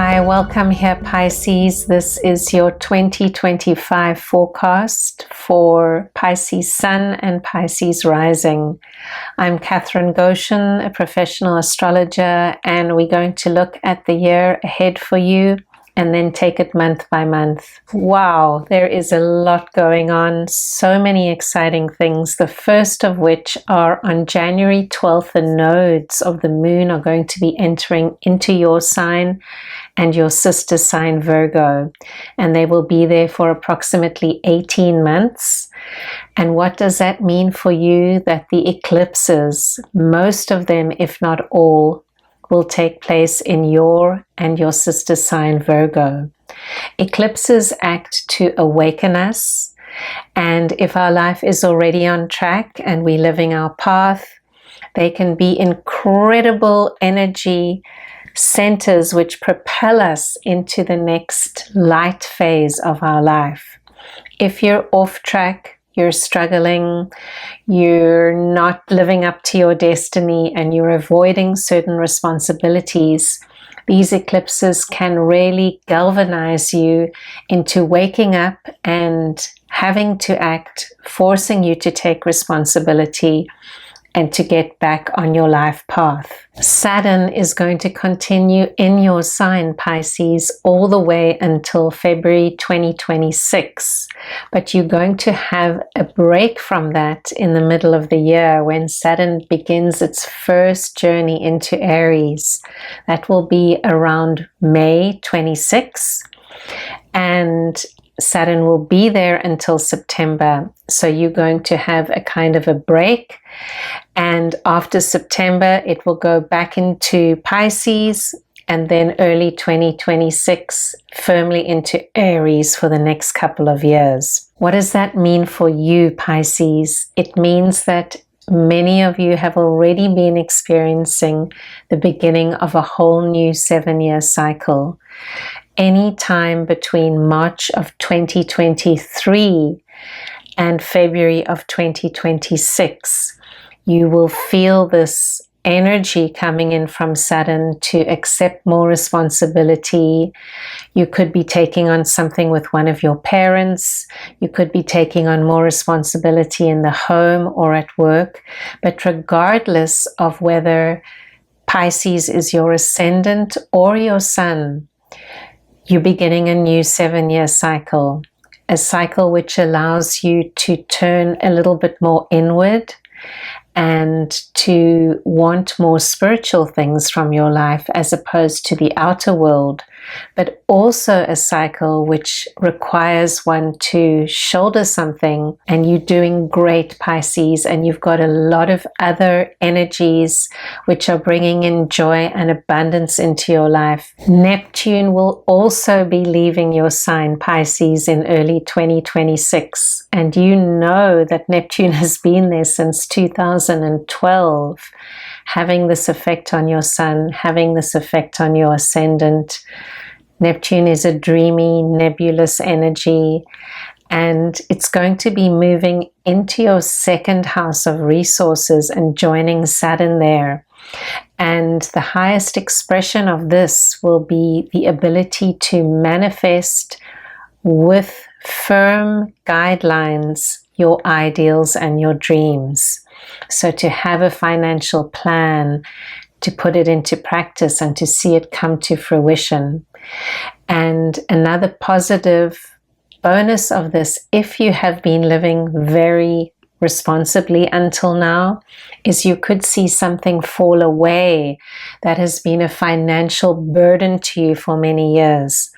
Hi, welcome here Pisces. This is your 2025 forecast for Pisces Sun and Pisces Rising. I'm Catherine Goshen, a professional astrologer, and we're going to look at the year ahead for you and then take it month by month. Wow, there is a lot going on, so many exciting things. The first of which are on January 12th, the nodes of the moon are going to be entering into your sign and your sister sign Virgo, and they will be there for approximately 18 months. And what does that mean for you? That the eclipses, most of them, if not all, will take place in your and your sister sign Virgo. Eclipses act to awaken us, and if our life is already on track and we're living our path, they can be incredible energy centers which propel us into the next light phase of our life. If you're off track, you're struggling, you're not living up to your destiny, and you're avoiding certain responsibilities, these eclipses can really galvanize you into waking up and having to act, forcing you to take responsibility and to get back on your life path. Saturn is going to continue in your sign, Pisces, all the way until February 2026. But you're going to have a break from that in the middle of the year when Saturn begins its first journey into Aries. That will be around May 26. And Saturn will be there until September. So you're going to have a kind of a break. And after September, it will go back into Pisces, and then early 2026, firmly into Aries for the next couple of years. What does that mean for you, Pisces? It means that many of you have already been experiencing the beginning of a whole new 7-year cycle. Any time between March of 2023 and February of 2026, you will feel this energy coming in from Saturn to accept more responsibility. You could be taking on something with one of your parents. You could be taking on more responsibility in the home or at work. But regardless of whether Pisces is your ascendant or your sun, you're beginning a new 7-year cycle, a cycle which allows you to turn a little bit more inward and to want more spiritual things from your life as opposed to the outer world, but also a cycle which requires one to shoulder something. And you're doing great, Pisces, and you've got a lot of other energies which are bringing in joy and abundance into your life. Neptune will also be leaving your sign, Pisces, in early 2026. And you know that Neptune has been there since 2012, having this effect on your sun, having this effect on your ascendant. Neptune is a dreamy, nebulous energy, and it's going to be moving into your second house of resources and joining Saturn there. And the highest expression of this will be the ability to manifest with firm guidelines your ideals and your dreams. So to have a financial plan, to put it into practice and to see it come to fruition. And another positive bonus of this, if you have been living very responsibly until now, is you could see something fall away that has been a financial burden to you for many years.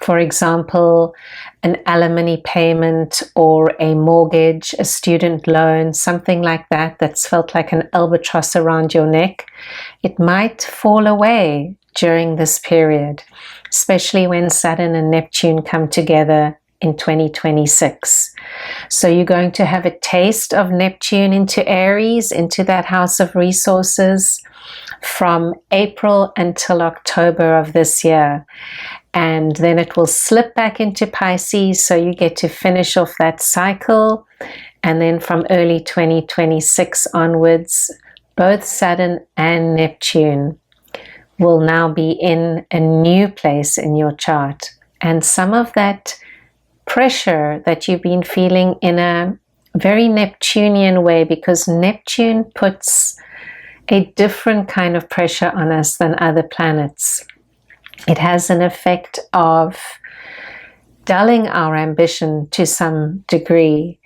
For example, an alimony payment or a mortgage, a student loan, something like that that's felt like an albatross around your neck. It might fall away during this period, especially when Saturn and Neptune come together in 2026. So you're going to have a taste of Neptune into Aries, into that house of resources, from April until October of this year. And then it will slip back into Pisces, so you get to finish off that cycle. And then from early 2026 onwards, both Saturn and Neptune will now be in a new place in your chart. And some of that pressure that you've been feeling in a very Neptunian way, because Neptune puts a different kind of pressure on us than other planets. It has an effect of dulling our ambition to some degree.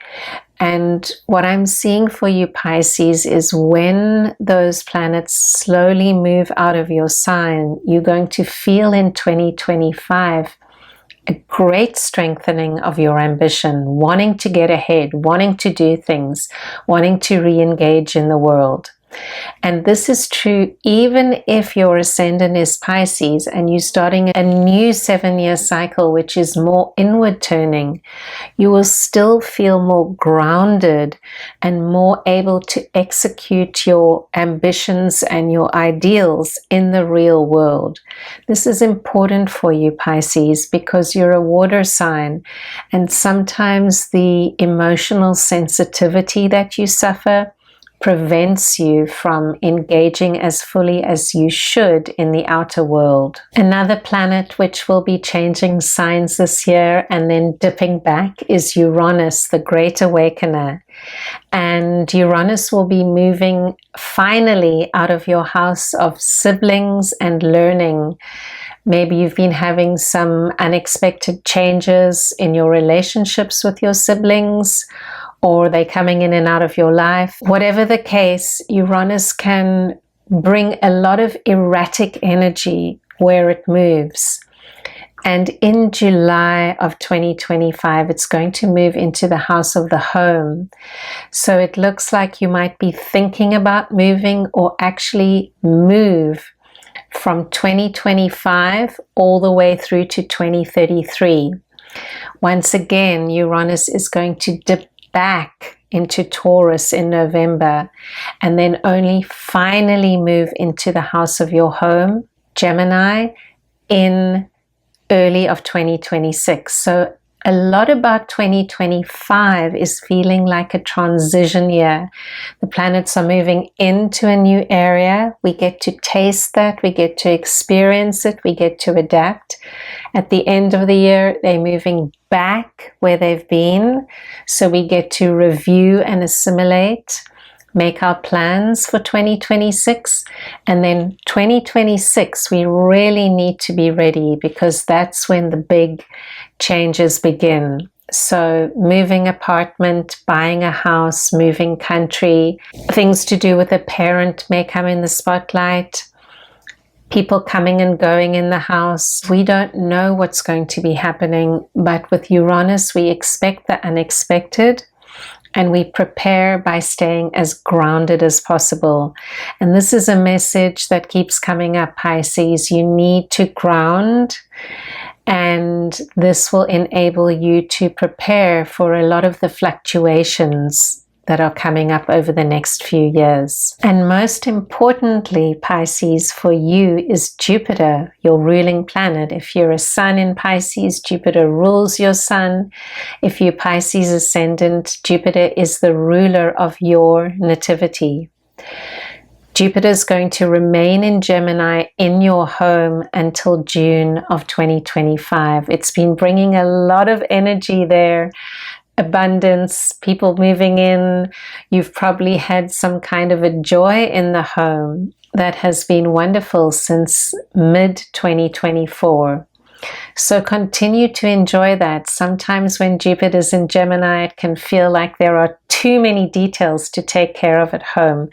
And what I'm seeing for you, Pisces, is when those planets slowly move out of your sign, you're going to feel in 2025 a great strengthening of your ambition, wanting to get ahead, wanting to do things, wanting to re-engage in the world. And this is true even if your ascendant is Pisces and you're starting a new 7-year cycle, which is more inward turning. You will still feel more grounded and more able to execute your ambitions and your ideals in the real world. This is important for you, Pisces, because you're a water sign, and sometimes the emotional sensitivity that you suffer prevents you from engaging as fully as you should in the outer world. Another planet which will be changing signs this year and then dipping back is Uranus, the Great Awakener. And Uranus will be moving finally out of your house of siblings and learning. Maybe you've been having some unexpected changes in your relationships with your siblings, or they're coming in and out of your life. Whatever the case, Uranus can bring a lot of erratic energy where it moves. And in July of 2025, it's going to move into the house of the home. So it looks like you might be thinking about moving or actually move from 2025 all the way through to 2033. Once again, Uranus is going to dip back into Taurus in November, and then only finally move into the house of your home, Gemini, in early of 2026. So a lot about 2025 is feeling like a transition year. The planets are moving into a new area. We get to taste that. We get to experience it. We get to adapt. At the end of the year, they're moving back where they've been. So we get to review and assimilate, make our plans for 2026. And then 2026, we really need to be ready, because that's when the big changes begin. So moving apartment, buying a house, moving country, things to do with a parent may come in the spotlight. People coming and going in the house. We don't know what's going to be happening, but with Uranus, we expect the unexpected, and we prepare by staying as grounded as possible. And this is a message that keeps coming up, Pisces. You need to ground, and this will enable you to prepare for a lot of the fluctuations that are coming up over the next few years. And most importantly, Pisces, for you is Jupiter, your ruling planet. If you're a sun in Pisces, Jupiter rules your sun. If you're Pisces ascendant, Jupiter is the ruler of your nativity. Jupiter is going to remain in Gemini in your home until June of 2025. It's been bringing a lot of energy there. Abundance, people moving in. You've probably had some kind of a joy in the home that has been wonderful since mid-2024. So continue to enjoy that. Sometimes when Jupiter's in Gemini, it can feel like there are too many details to take care of at home.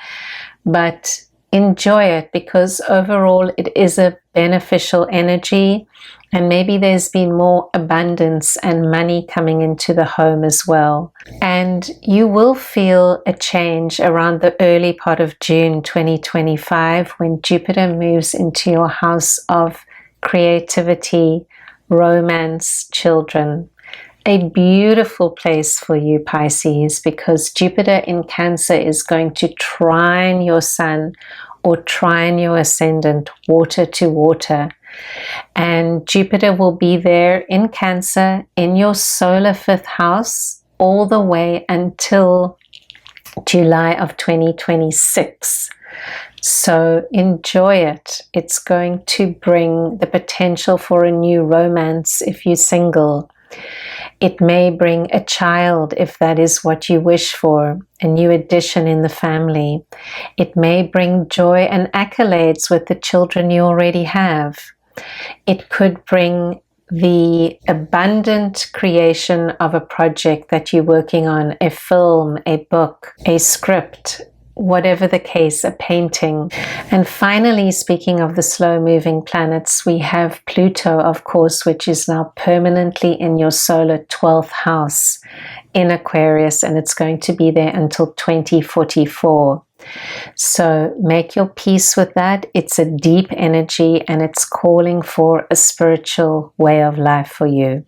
But enjoy it, because overall it is a beneficial energy. And maybe there's been more abundance and money coming into the home as well. And you will feel a change around the early part of June 2025 when Jupiter moves into your house of creativity, romance, children. A beautiful place for you, Pisces, because Jupiter in Cancer is going to trine your sun or trine your ascendant, water to water. And Jupiter will be there in Cancer in your solar 5th house all the way until July of 2026. So enjoy it. It's going to bring the potential for a new romance if you're single. It may bring a child if that is what you wish for, a new addition in the family. It may bring joy and accolades with the children you already have. It could bring the abundant creation of a project that you're working on, a film, a book, a script, whatever the case, a painting. And finally, speaking of the slow-moving planets, we have Pluto, of course, which is now permanently in your solar 12th house in Aquarius, and it's going to be there until 2044. So make your peace with that. It's a deep energy and it's calling for a spiritual way of life for you.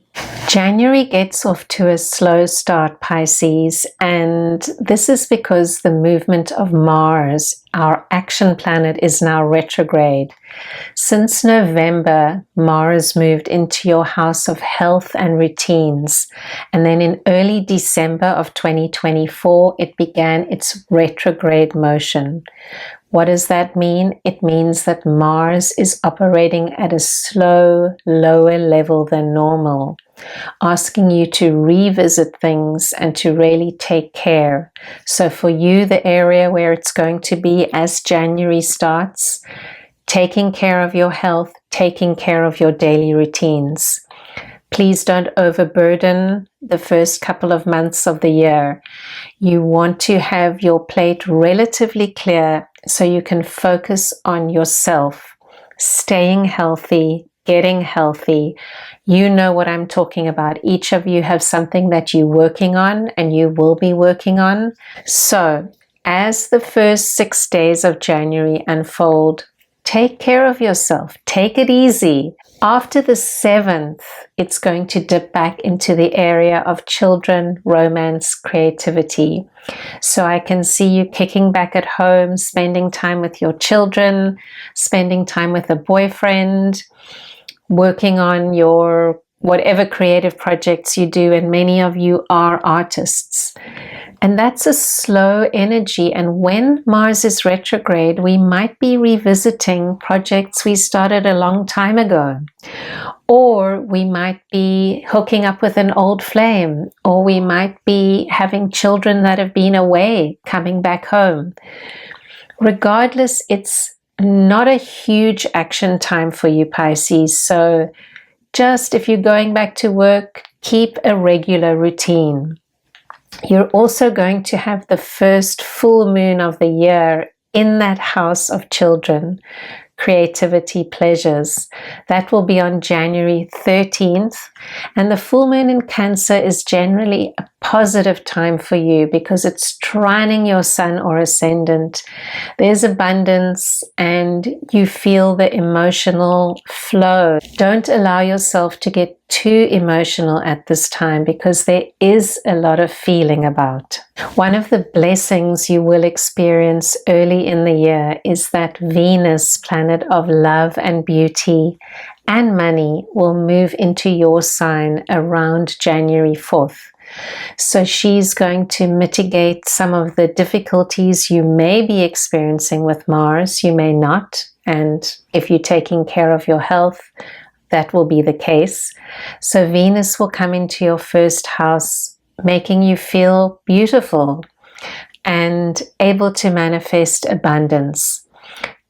January gets off to a slow start, Pisces, and this is because the movement of Mars, our action planet, is now retrograde. Since November, Mars moved into your house of health and routines, and then in early December of 2024, it began its retrograde motion. What does that mean? It means that Mars is operating at a slow, lower level than normal, asking you to revisit things and to really take care. So for you, the area where it's going to be as January starts, taking care of your health, taking care of your daily routines. Please don't overburden the first couple of months of the year. You want to have your plate relatively clear so you can focus on yourself, staying healthy, getting healthy. You know what I'm talking about. Each of you have something that you're working on and you will be working on. So as the first 6 days of January unfold, take care of yourself. Take it easy. After the 7th, it's going to dip back into the area of children, romance, creativity. So I can see you kicking back at home, spending time with your children, spending time with a boyfriend, working on your whatever creative projects you do, and many of you are artists. And that's a slow energy. And when Mars is retrograde, we might be revisiting projects we started a long time ago. Or we might be hooking up with an old flame. Or we might be having children that have been away, coming back home. Regardless, it's not a huge action time for you, Pisces. So just if you're going back to work, keep a regular routine. You're also going to have the first full moon of the year in that house of children, creativity, pleasures. That will be on January 13th. And the full moon in Cancer is generally a positive time for you because it's trining your sun or ascendant. There's abundance and you feel the emotional flow. Don't allow yourself to get too emotional at this time because there is a lot of feeling about. One of the blessings you will experience early in the year is that Venus, planet of love and beauty and money, will move into your sign around January 4th. So she's going to mitigate some of the difficulties you may be experiencing with Mars. You may not. And if you're taking care of your health, that will be the case. So Venus will come into your first house, making you feel beautiful and able to manifest abundance.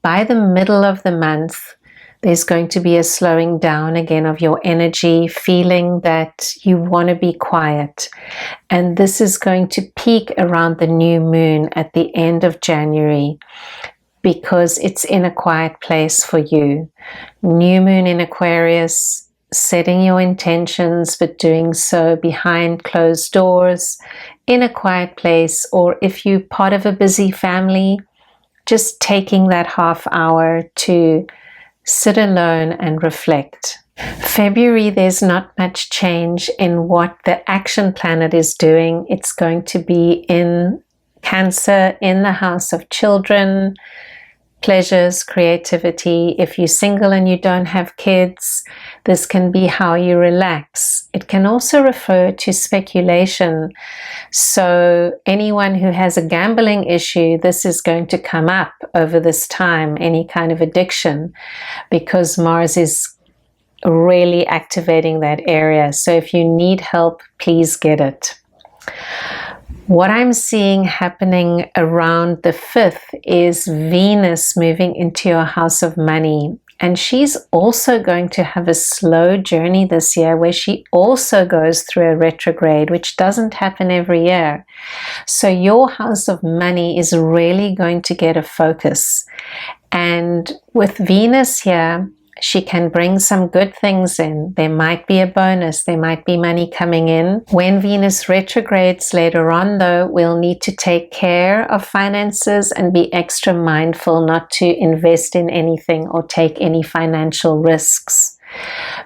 By the middle of the month, there's going to be a slowing down again of your energy, feeling that you want to be quiet. And this is going to peak around the new moon at the end of January because it's in a quiet place for you. New moon in Aquarius, setting your intentions, but doing so behind closed doors, in a quiet place, or if you're part of a busy family, just taking that half hour to sit alone and reflect. February, there's not much change in what the action planet is doing. It's going to be in Cancer, in the house of children, pleasures, creativity. If you're single and you don't have kids, this can be how you relax. It can also refer to speculation. So anyone who has a gambling issue, this is going to come up over this time, any kind of addiction, because Mars is really activating that area. So if you need help, please get it. What I'm seeing happening around the 5th is Venus moving into your house of money. And she's also going to have a slow journey this year where she also goes through a retrograde, which doesn't happen every year. So your house of money is really going to get a focus. And with Venus here, she can bring some good things in. There might be a bonus. There might be money coming in. When Venus retrogrades later on, though, we'll need to take care of finances and be extra mindful not to invest in anything or take any financial risks.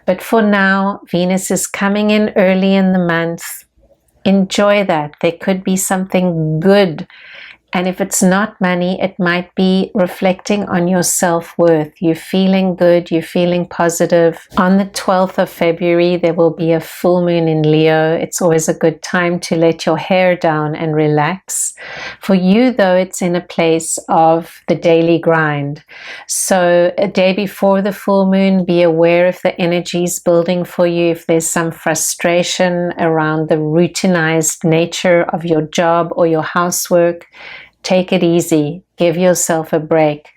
But for now, Venus is coming in early in the month. Enjoy that. There could be something good. And if it's not money, it might be reflecting on your self-worth. You're feeling good, you're feeling positive. On the 12th of February, there will be a full moon in Leo. It's always a good time to let your hair down and relax. For you, though, it's in a place of the daily grind. So a day before the full moon, be aware if the energy is building for you, if there's some frustration around the routinized nature of your job or your housework. Take it easy. Give yourself a break.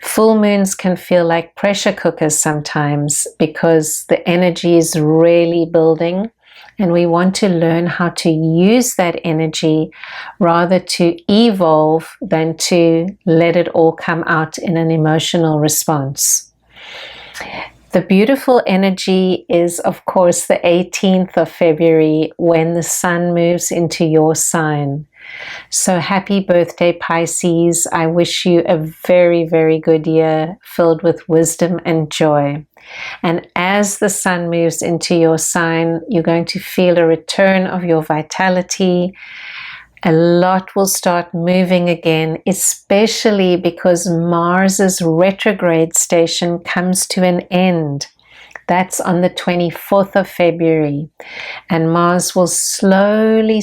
Full moons can feel like pressure cookers sometimes because the energy is really building, and we want to learn how to use that energy rather to evolve than to let it all come out in an emotional response. The beautiful energy is, of course, the 18th of February when the sun moves into your sign. So happy birthday, Pisces. I wish you a very, very good year filled with wisdom and joy. And as the sun moves into your sign, you're going to feel a return of your vitality. A lot will start moving again, especially because Mars's retrograde station comes to an end. That's on the 24th of February. And Mars will slowly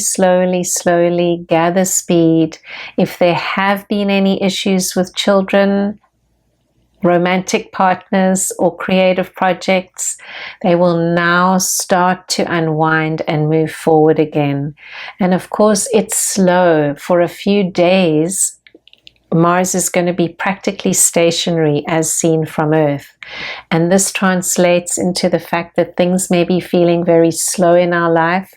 gather speed. If there have been any issues with children, romantic partners, or creative projects, they will now start to unwind and move forward again. And of course, it's slow. For a few days, Mars is going to be practically stationary as seen from Earth. And this translates into the fact that things may be feeling very slow in our life.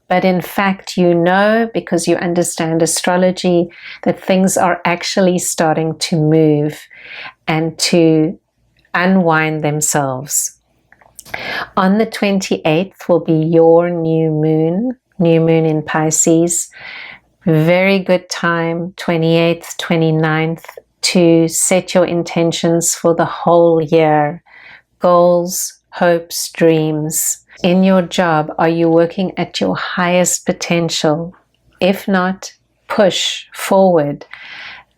But in fact, you know, because you understand astrology, that things are actually starting to move and to unwind themselves. On the 28th will be your new moon in Pisces. Very good time, 28th, 29th, to set your intentions for the whole year. Goals, hopes, dreams. In your job, are you working at your highest potential? If not, push forward.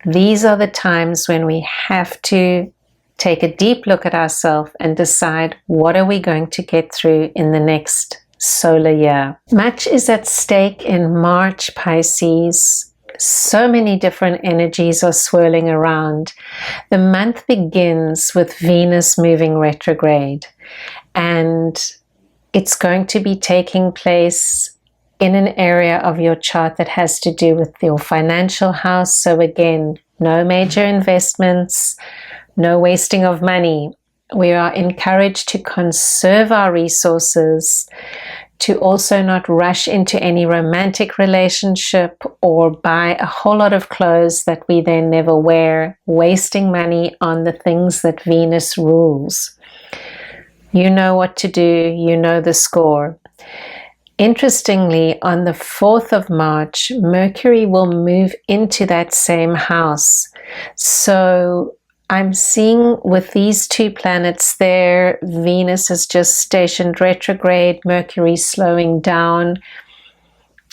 These are the times when we have to take a deep look at ourselves and decide what are we going to get through in the next solar year. Much is at stake in March, Pisces. So many different energies are swirling around. The month begins with Venus moving retrograde, and it's going to be taking place in an area of your chart that has to do with your financial house. So again, no major investments, no wasting of money. We are encouraged to conserve our resources, to also not rush into any romantic relationship or buy a whole lot of clothes that we then never wear, wasting money on the things that Venus rules. You know what to do, you know the score. Interestingly, on the 4th of March, Mercury will move into that same house. So I'm seeing with these two planets there, Venus is just stationed retrograde, Mercury slowing down.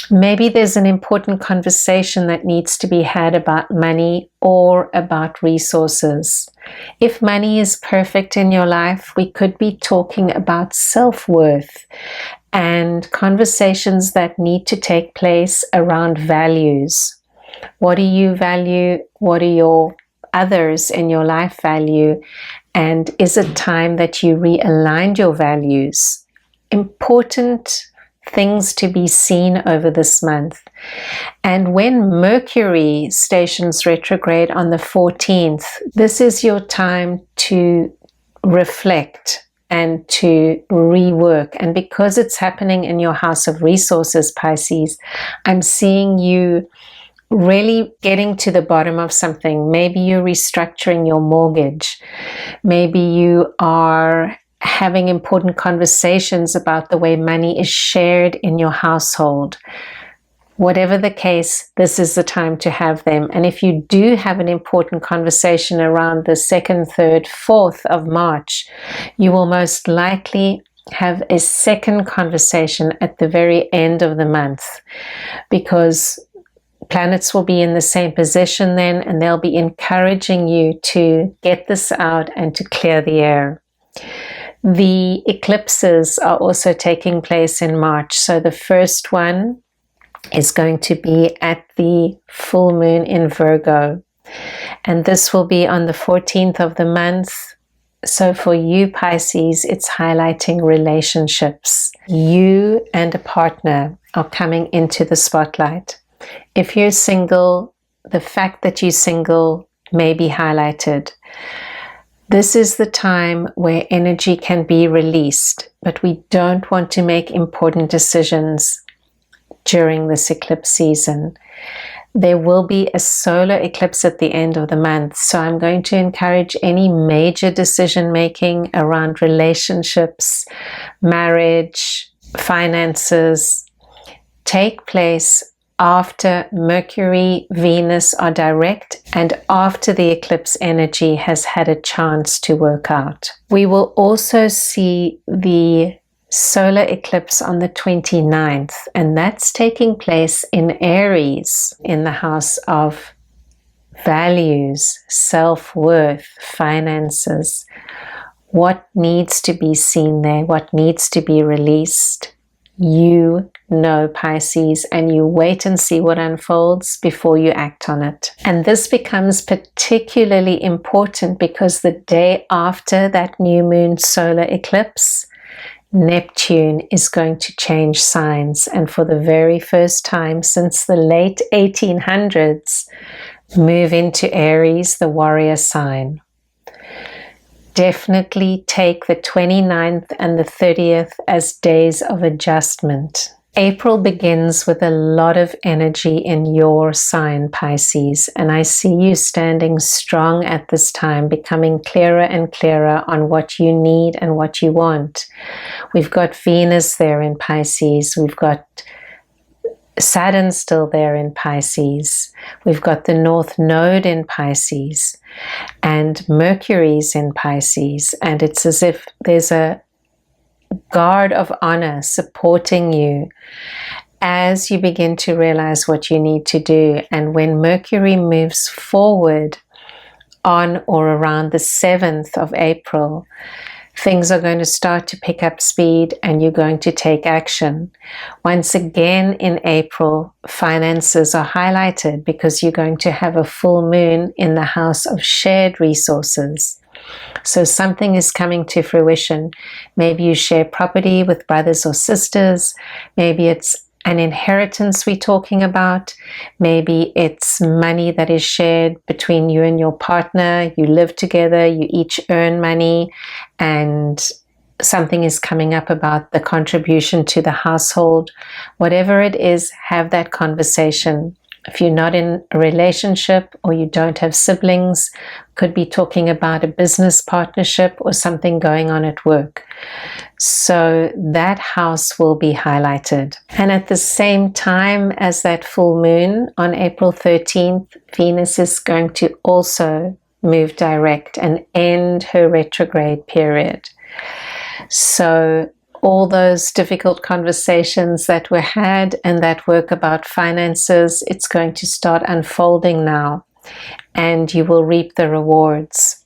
Maybe there's an important conversation that needs to be had about money or about resources. If money is perfect in your life, we could be talking about self-worth and conversations that need to take place around values. What do you value? What do your others in your life value? And is it time that you realigned your values? Important things to be seen over this month. And when Mercury stations retrograde on the 14th, this is your time to reflect and to rework. And because it's happening in your house of resources, Pisces, I'm seeing you really getting to the bottom of something. Maybe you're restructuring your mortgage. Maybe you are having important conversations about the way money is shared in your household. Whatever the case, this is the time to have them. And if you do have an important conversation around the 2nd, 3rd, 4th of March, you will most likely have a second conversation at the very end of the month, because planets will be in the same position then, and they'll be encouraging you to get this out and to clear the air. The eclipses are also taking place in March. So the first one is going to be at the full moon in Virgo. And this will be on the 14th of the month. So for you, Pisces, it's highlighting relationships. You and a partner are coming into the spotlight. If you're single, the fact that you're single may be highlighted. This is the time where energy can be released, but we don't want to make important decisions during this eclipse season. There will be a solar eclipse at the end of the month, so I'm going to encourage any major decision making around relationships, marriage, finances, take place after Mercury, Venus are direct and after the eclipse energy has had a chance to work out. We will also see the solar eclipse on the 29th, and that's taking place in Aries, in the house of values, self-worth, finances. What needs to be seen there? What needs to be released? You know, Pisces, and you wait and see what unfolds before you act on it. And this becomes particularly important because the day after that new moon solar eclipse, Neptune is going to change signs, and for the very first time since the late 1800s, move into Aries, the warrior sign. Definitely take the 29th and the 30th as days of adjustment. April begins with a lot of energy in your sign, Pisces, and I see you standing strong at this time, becoming clearer and clearer on what you need and what you want. We've got Venus there in Pisces. We've got Saturn still there in Pisces. We've got the North Node in Pisces, and Mercury's in Pisces, and it's as if there's a guard of honor supporting you as you begin to realize what you need to do. And when Mercury moves forward on or around the 7th of April, things are going to start to pick up speed and you're going to take action. Once again in April, finances are highlighted because you're going to have a full moon in the house of shared resources. So something is coming to fruition. Maybe you share property with brothers or sisters. Maybe it's an inheritance we're talking about. Maybe it's money that is shared between you and your partner. You live together, you each earn money, and something is coming up about the contribution to the household. Whatever it is, have that conversation. If you're not in a relationship or you don't have siblings, could be talking about a business partnership or something going on at work. So that house will be highlighted. And at the same time as that full moon on April 13th, Venus is going to also move direct and end her retrograde period. So All those difficult conversations that were had and that work about finances, it's going to start unfolding now, and you will reap the rewards.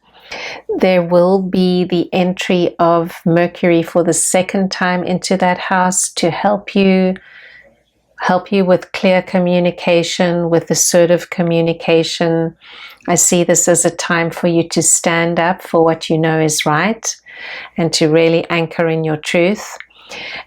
There will be the entry of Mercury for the second time into that house to help you with clear communication, with assertive communication. I see this as a time for you to stand up for what you know is right and to really anchor in your truth.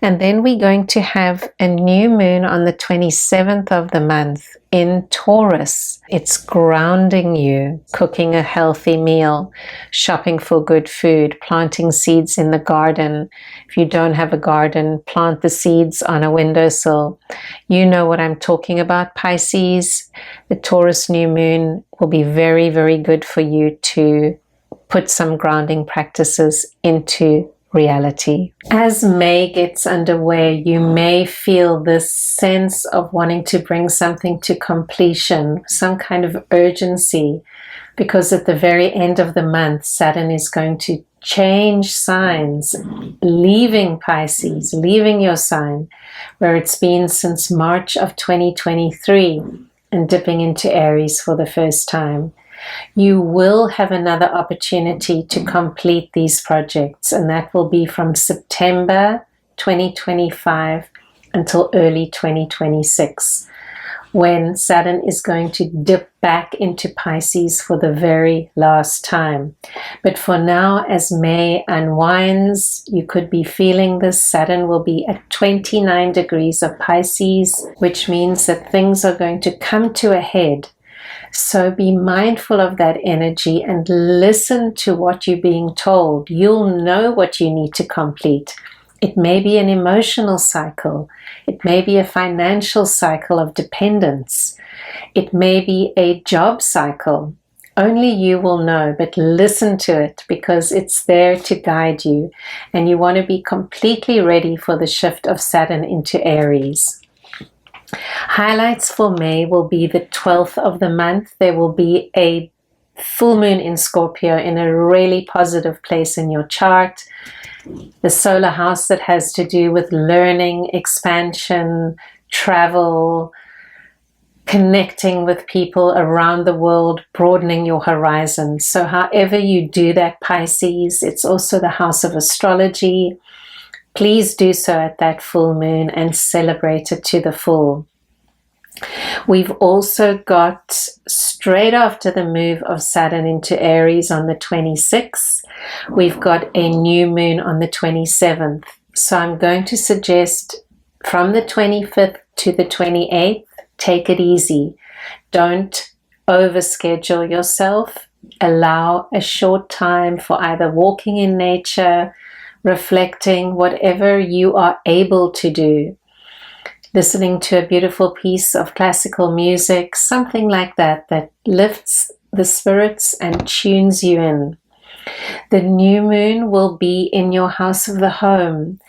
And then we're going to have a new moon on the 27th of the month in Taurus. It's grounding you, cooking a healthy meal, shopping for good food, planting seeds in the garden. If you don't have a garden, plant the seeds on a windowsill. You know what I'm talking about, Pisces. The Taurus new moon will be very, very good for you to put some grounding practices into reality. As May gets underway, you may feel this sense of wanting to bring something to completion, some kind of urgency, because at the very end of the month, Saturn is going to change signs, leaving Pisces, leaving your sign, where it's been since March of 2023, and dipping into Aries for the first time. You will have another opportunity to complete these projects, and that will be from September 2025 until early 2026, when Saturn is going to dip back into Pisces for the very last time. But for now, as May unwinds, you could be feeling this. Saturn will be at 29 degrees of Pisces, which means that things are going to come to a head. So be mindful of that energy and listen to what you're being told. You'll know what you need to complete. It may be an emotional cycle. It may be a financial cycle of dependence. It may be a job cycle. Only you will know, but listen to it because it's there to guide you. And you want to be completely ready for the shift of Saturn into Aries. Highlights for May will be the 12th of the month. There will be a full moon in Scorpio in a really positive place in your chart. The solar house that has to do with learning, expansion, travel, connecting with people around the world, broadening your horizon. So however you do that, Pisces, it's also the house of astrology. Please do so at that full moon and celebrate it to the full. We've also got, straight after the move of Saturn into Aries on the 26th, we've got a new moon on the 27th. So I'm going to suggest from the 25th to the 28th, take it easy. Don't overschedule yourself. Allow a short time for either walking in nature, reflecting, whatever you are able to do. Listening to a beautiful piece of classical music, something like that, that lifts the spirits and tunes you in. The new moon will be in your house of the home.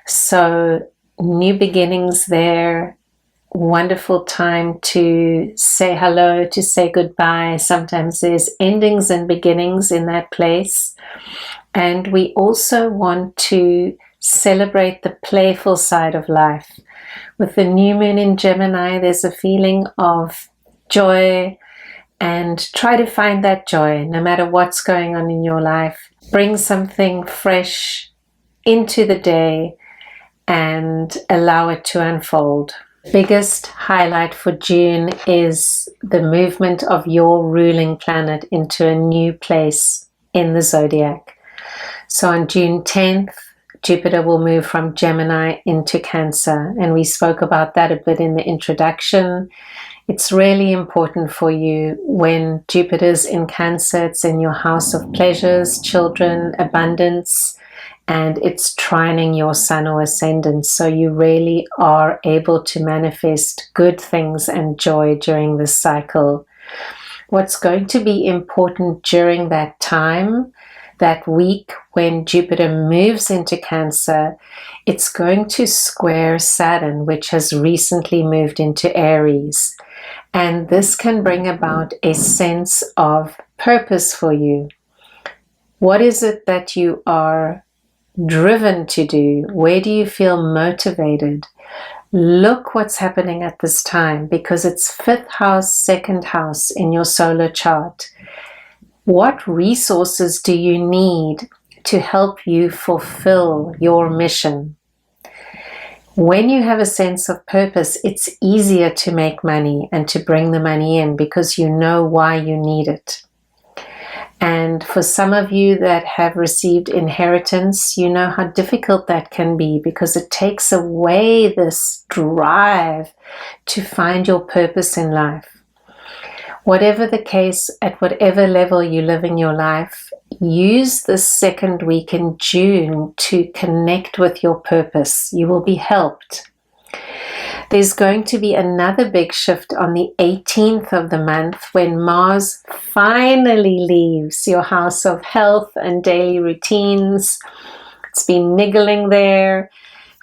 So new beginnings there. Wonderful time to say hello, to say goodbye. Sometimes there's endings and beginnings in that place. And we also want to celebrate the playful side of life. With the new moon in Gemini, there's a feeling of joy, and try to find that joy no matter what's going on in your life. Bring something fresh into the day and allow it to unfold. Biggest highlight for June is the movement of your ruling planet into a new place in the zodiac. So on June 10th, Jupiter will move from Gemini into Cancer, and we spoke about that a bit in the introduction. It's really important for you when Jupiter's in Cancer. It's in your house of pleasures, children, abundance, and it's trining your sun or ascendant. So you really are able to manifest good things and joy during this cycle. What's going to be important during that time, that week when Jupiter moves into Cancer, it's going to square Saturn, which has recently moved into Aries. And this can bring about a sense of purpose for you. What is it that you are driven to do? Where do you feel motivated? Look what's happening at this time, because it's 5th house, 2nd house in your solar chart. What resources do you need to help you fulfill your mission? When you have a sense of purpose, it's easier to make money and to bring the money in because you know why you need it. And for some of you that have received inheritance, you know how difficult that can be because it takes away this drive to find your purpose in life. Whatever the case, at whatever level you live in your life, use this 2nd week in June to connect with your purpose. You will be helped. There's going to be another big shift on the 18th of the month when Mars finally leaves your house of health and daily routines. It's been niggling there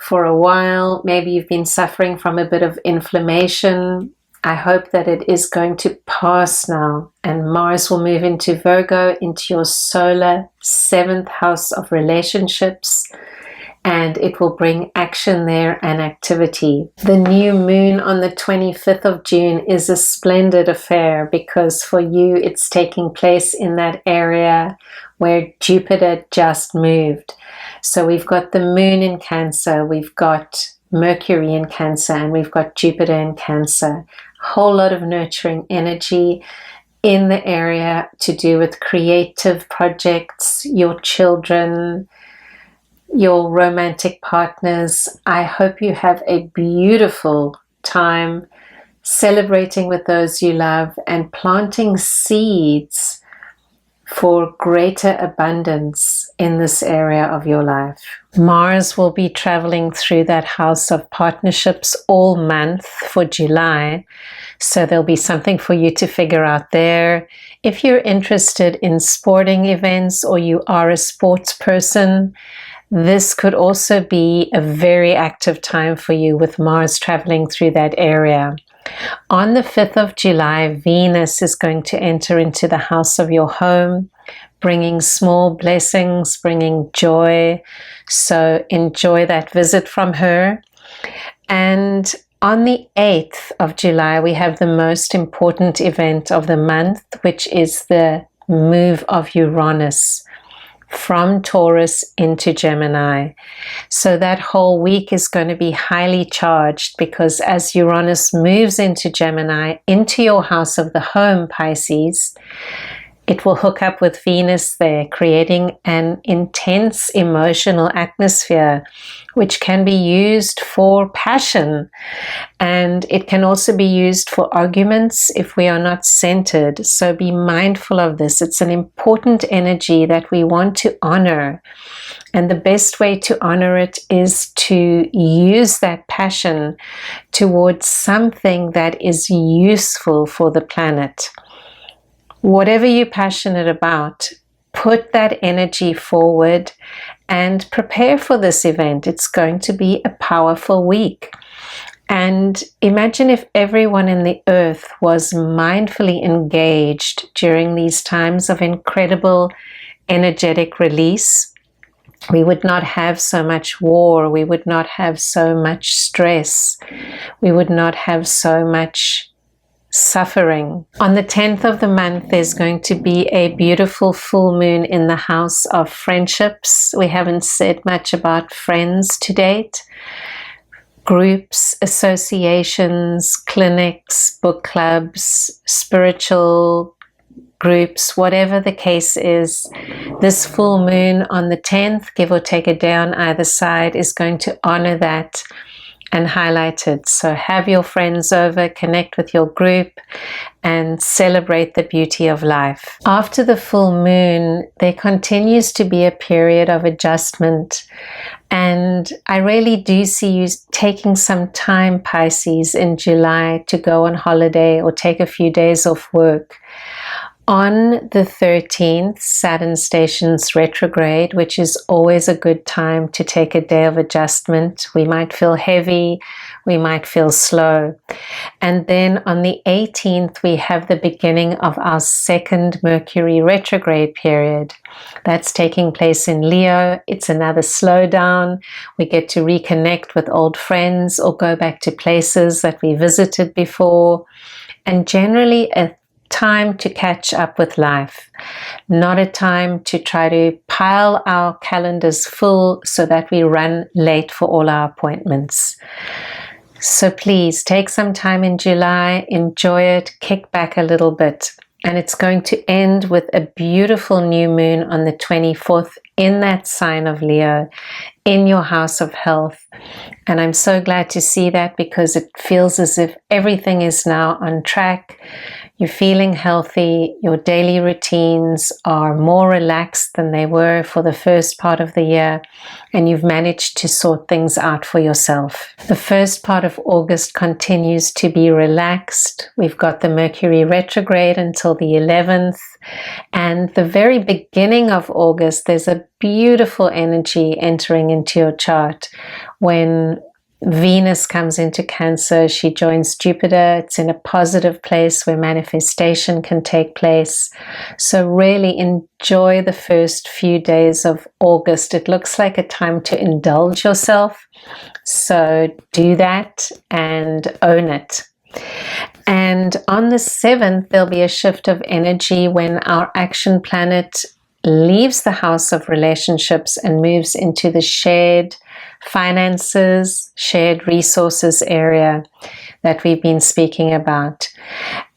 for a while. Maybe you've been suffering from a bit of inflammation. I hope that it is going to pass now, and Mars will move into Virgo, into your solar 7th house of relationships, and it will bring action there and activity. The new moon on the 25th of June is a splendid affair because for you it's taking place in that area where Jupiter just moved. So we've got the moon in Cancer, we've got Mercury in Cancer, and we've got Jupiter in Cancer. Whole lot of nurturing energy in the area to do with creative projects, your children, your romantic partners. I hope you have a beautiful time celebrating with those you love and planting seeds for greater abundance in this area of your life. Mars will be traveling through that house of partnerships all month for July, so there'll be something for you to figure out there. If you're interested in sporting events or you are a sports person, this could also be a very active time for you with Mars traveling through that area. On the 5th of July, Venus is going to enter into the house of your home, bringing small blessings, bringing joy. So enjoy that visit from her. And on the 8th of July, we have the most important event of the month, which is the move of Uranus from Taurus into Gemini. So that whole week is going to be highly charged because as Uranus moves into Gemini, into your house of the home, Pisces, it will hook up with Venus there, creating an intense emotional atmosphere, which can be used for passion. And it can also be used for arguments if we are not centered. So be mindful of this. It's an important energy that we want to honor. And the best way to honor it is to use that passion towards something that is useful for the planet. Whatever you're passionate about, put that energy forward and prepare for this event. It's going to be a powerful week. And imagine if everyone in the earth was mindfully engaged during these times of incredible energetic release. We would not have so much war. We would not have so much stress. We would not have so much suffering. On the 10th of the month, there's going to be a beautiful full moon in the house of friendships. We haven't said much about friends to date. Groups, associations, clinics, book clubs, spiritual groups, whatever the case is, this full moon on the 10th, give or take a day on either side, is going to honor that and highlight it. So have your friends over, connect with your group, and celebrate the beauty of life. After the full moon, there continues to be a period of adjustment. And I really do see you taking some time, Pisces, in July to go on holiday or take a few days off work. On the 13th, Saturn stations retrograde, which is always a good time to take a day of adjustment. We might feel heavy, we might feel slow. And then on the 18th, we have the beginning of our second Mercury retrograde period. That's taking place in Leo. It's another slowdown. We get to reconnect with old friends or go back to places that we visited before. And generally a time to catch up with life, not a time to try to pile our calendars full so that we run late for all our appointments. So please take some time in July, enjoy it, kick back a little bit. And it's going to end with a beautiful new moon on the 24th in that sign of Leo, in your house of health. And I'm so glad to see that, because it feels as if everything is now on track. You're feeling healthy. Your daily routines are more relaxed than they were for the first part of the year, and you've managed to sort things out for yourself. The first part of August continues to be relaxed. We've got the Mercury retrograde until the 11th, and the very beginning of August, there's a beautiful energy entering into your chart when Venus comes into Cancer. She joins Jupiter. It's in a positive place where manifestation can take place. So really enjoy the first few days of August. It looks like a time to indulge yourself. So do that and own it. And on the 7th, there'll be a shift of energy when our action planet leaves the house of relationships and moves into the shared finances, shared resources area that we've been speaking about.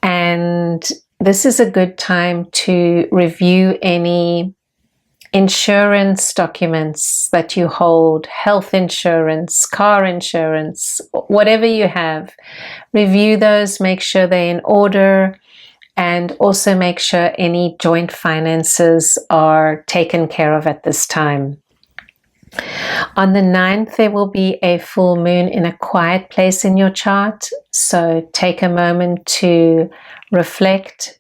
And this is a good time to review any insurance documents that you hold, health insurance, car insurance, whatever you have. Review those, make sure they're in order, and also make sure any joint finances are taken care of at this time. On the 9th, there will be a full moon in a quiet place in your chart. So take a moment to reflect,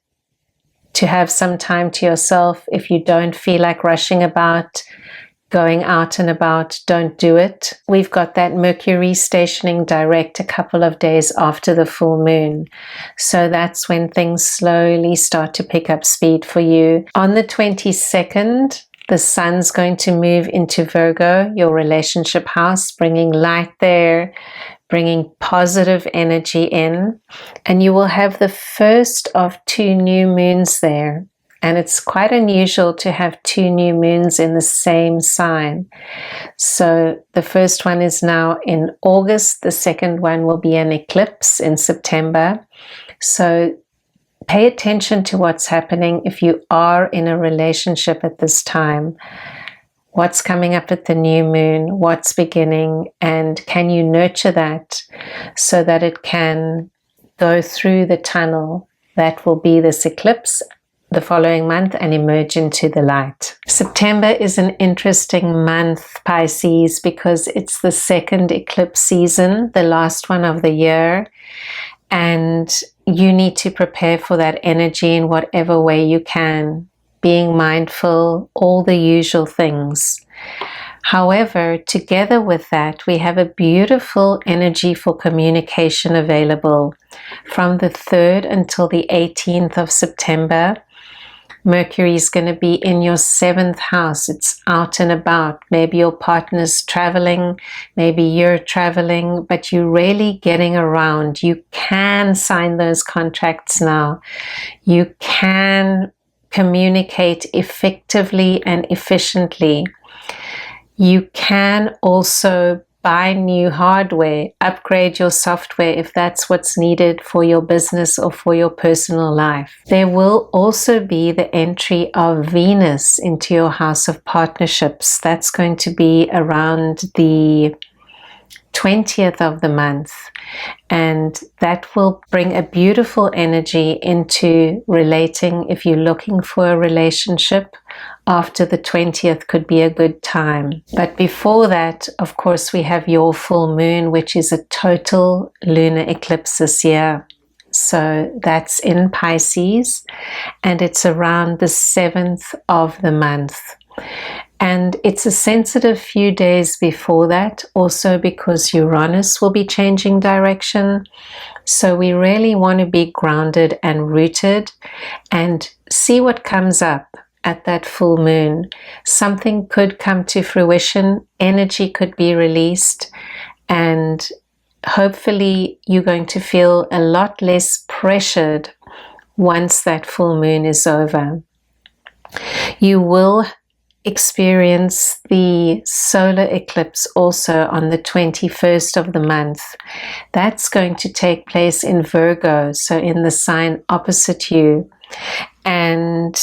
to have some time to yourself. If you don't feel like rushing about, going out and about, don't do it. We've got that Mercury stationing direct a couple of days after the full moon. So that's when things slowly start to pick up speed for you. On the 22nd, the sun's going to move into Virgo, your relationship house, bringing light there, bringing positive energy in. And you will have the first of 2 new moons there. And it's quite unusual to have 2 new moons in the same sign. So the first one is now in August. The second one will be an eclipse in September. So pay attention to what's happening if you are in a relationship at this time. What's coming up at the new moon? What's beginning? And can you nurture that so that it can go through the tunnel that will be this eclipse the following month and emerge into the light? September is an interesting month, Pisces, because it's the second eclipse season, the last one of the year. And you need to prepare for that energy in whatever way you can, being mindful, all the usual things. However, together with that, we have a beautiful energy for communication available from the 3rd until the 18th of September. Mercury is going to be in your 7th house. It's out and about. Maybe your partner's traveling, maybe you're traveling, but you're really getting around. You can sign those contracts now. You can communicate effectively and efficiently. You can also buy new hardware, upgrade your software if that's what's needed for your business or for your personal life. There will also be the entry of Venus into your house of partnerships. That's going to be around the 20th of the month, and that will bring a beautiful energy into relating. If you're looking for a relationship, after the 20th could be a good time. But before that, of course, we have your full moon, which is a total lunar eclipse this year. So that's in Pisces, and it's around the 7th of the month. And it's a sensitive few days before that, also because Uranus will be changing direction. So we really want to be grounded and rooted and see what comes up at that full moon. Something could come to fruition, energy could be released, and hopefully you're going to feel a lot less pressured once that full moon is over. You will experience the solar eclipse also on the 21st of the month. That's going to take place in Virgo, so in the sign opposite you. And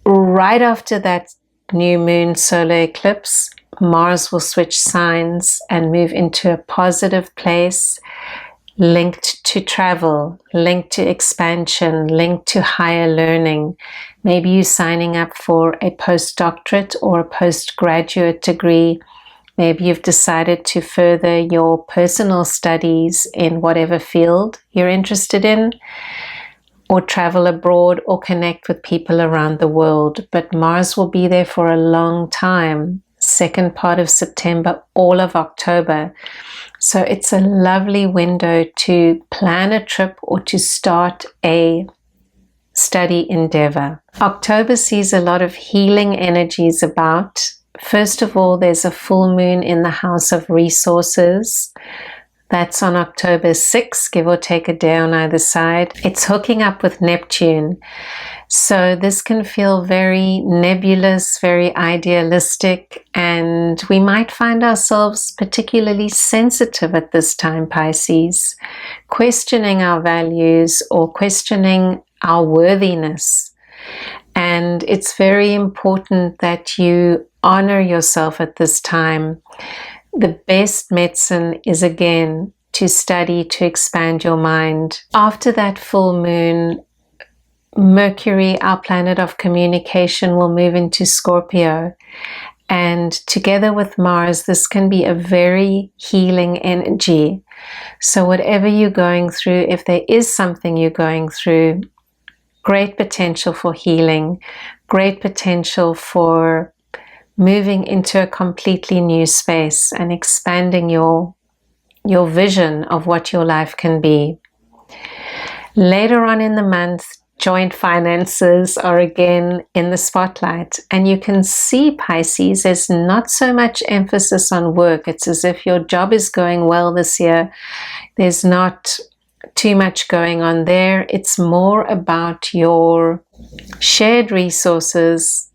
right after that new moon solar eclipse, Mars will switch signs and move into a positive place linked to travel, linked to expansion, linked to higher learning. Maybe you're signing up for a postdoctorate or a postgraduate degree. Maybe you've decided to further your personal studies in whatever field you're interested in, or travel abroad or connect with people around the world. But Mars will be there for a long time, second part of September, all of October. So it's a lovely window to plan a trip or to start a study endeavor. October sees a lot of healing energies about. First of all, there's a full moon in the house of resources. That's on October 6th, give or take a day on either side. It's hooking up with Neptune. So this can feel very nebulous, very idealistic, and we might find ourselves particularly sensitive at this time, Pisces, questioning our values or questioning our worthiness. And it's very important that you honor yourself at this time. The best medicine is, again, to study, to expand your mind. After that full moon, Mercury, our planet of communication, will move into Scorpio. And together with Mars, this can be a very healing energy. So whatever you're going through, if there is something you're going through, great potential for healing, great potential for moving into a completely new space and expanding your vision of what your life can be. Later on in the month, joint finances are again in the spotlight, and you can see, Pisces, there's not so much emphasis on work. It's as if your job is going well this year. There's not too much going on there. It's more about your shared resources,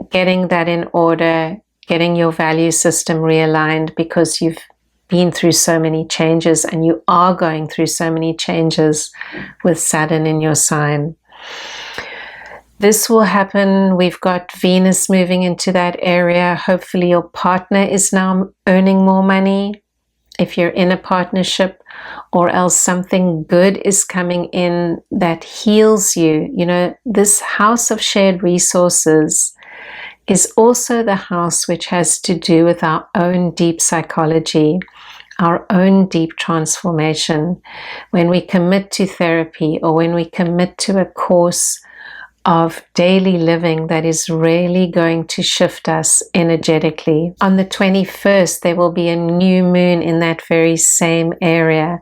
getting that in order, getting your value system realigned, because you've been through so many changes and you are going through so many changes with Saturn in your sign. This will happen. We've got Venus moving into that area. Hopefully your partner is now earning more money if you're in a partnership, or else something good is coming in that heals you. You know, this house of shared resources is also the house which has to do with our own deep psychology, our own deep transformation. When we commit to therapy, or when we commit to a course of daily living that is really going to shift us energetically. On the 21st, there will be a new moon in that very same area,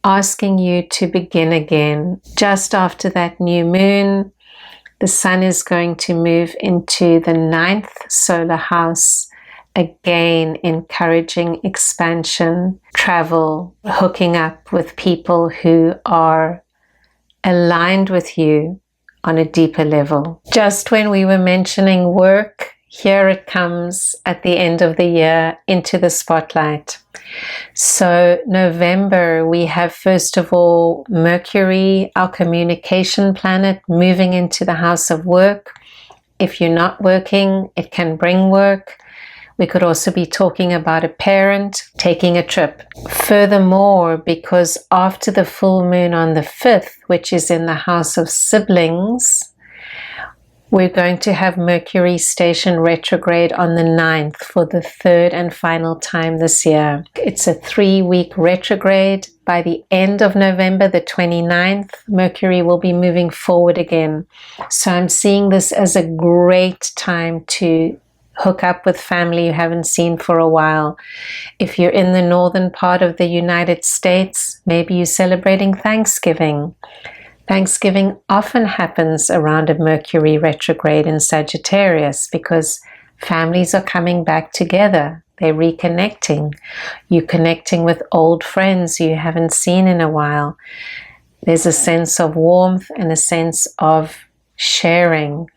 asking you to begin again. Just after that new moon, the sun is going to move into the 9th solar house, again encouraging expansion, travel, hooking up with people who are aligned with you on a deeper level. Just when we were mentioning work, here it comes at the end of the year into the spotlight. So November, we have first of all Mercury, our communication planet, moving into the house of work. If you're not working, it can bring work. We could also be talking about a parent taking a trip. Furthermore, because after the full moon on the 5th, which is in the house of siblings, we're going to have Mercury station retrograde on the 9th for the third and final time this year. It's a 3-week retrograde. By the end of November, the 29th, Mercury will be moving forward again. So I'm seeing this as a great time to hook up with family you haven't seen for a while. If you're in the northern part of the United States, maybe you're celebrating Thanksgiving. Thanksgiving often happens around a Mercury retrograde in Sagittarius because families are coming back together. They're reconnecting. You're connecting with old friends you haven't seen in a while. There's a sense of warmth and a sense of sharing.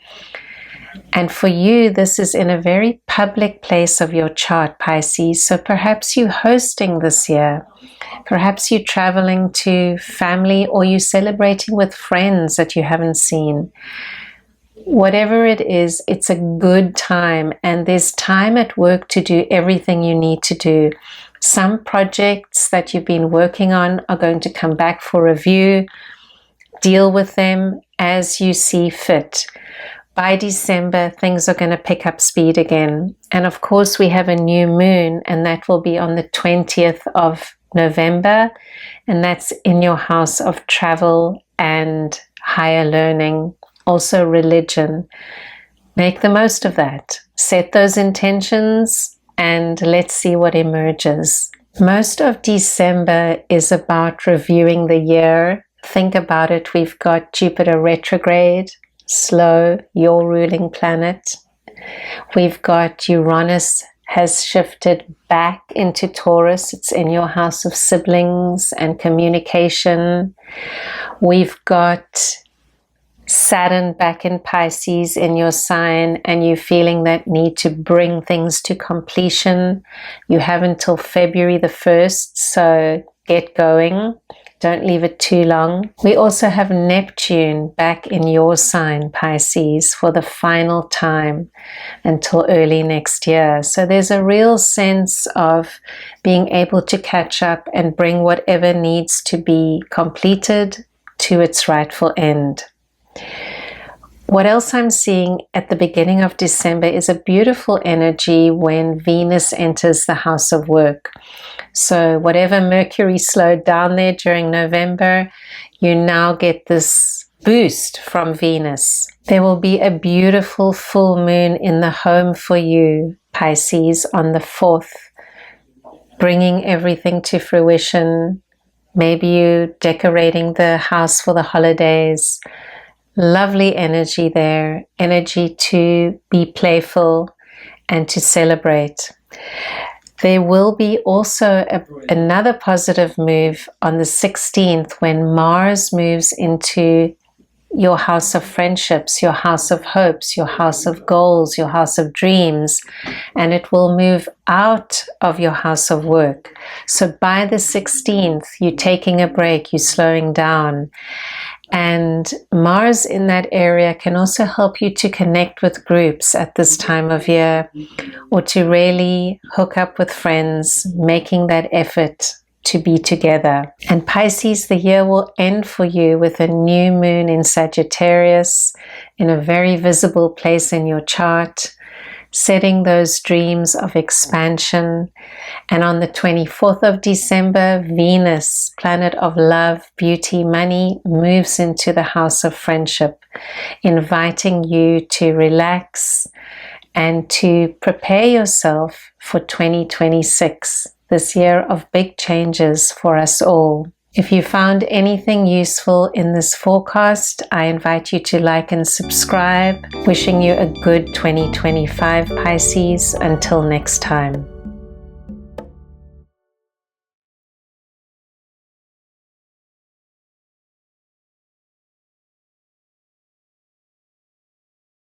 And for you, this is in a very public place of your chart, Pisces. So perhaps you're hosting this year. Perhaps you're traveling to family, or you're celebrating with friends that you haven't seen. Whatever it is, it's a good time, and there's time at work to do everything you need to do. Some projects that you've been working on are going to come back for review. Deal with them as you see fit. By December, things are going to pick up speed again. And of course, we have a new moon, and that will be on the 20th of November, and that's in your house of travel and higher learning. Also religion. Make the most of that. Set those intentions and let's see what emerges. Most of December is about reviewing the year. Think about it. We've got Jupiter retrograde, slow, your ruling planet. We've got Uranus has shifted back into Taurus. It's in your house of siblings and communication. We've got Saturn back in Pisces in your sign, and you're feeling that need to bring things to completion. You have until February the 1st, so get going. Don't leave it too long. We also have Neptune back in your sign, Pisces, for the final time until early next year. So there's a real sense of being able to catch up and bring whatever needs to be completed to its rightful end. What else I'm seeing at the beginning of December is a beautiful energy when Venus enters the house of work. So whatever Mercury slowed down there during November, you now get this boost from Venus. There will be a beautiful full moon in the home for you, Pisces, on the 4th, bringing everything to fruition. Maybe you decorating the house for the holidays. Lovely energy there, energy to be playful and to celebrate. There will be also another positive move on the 16th when Mars moves into your house of friendships, your house of hopes, your house of goals, your house of dreams, and it will move out of your house of work. So by the 16th, you're taking a break, you're slowing down. And Mars in that area can also help you to connect with groups at this time of year, or to really hook up with friends, making that effort to be together. And Pisces, the year will end for you with a new moon in Sagittarius in a very visible place in your chart, setting those dreams of expansion. And on the 24th of December, Venus, planet of love, beauty, money, moves into the house of friendship, inviting you to relax and to prepare yourself for 2026, this year of big changes for us all. If you found anything useful in this forecast, I invite you to like and subscribe. Wishing you a good 2025, Pisces. Until next time.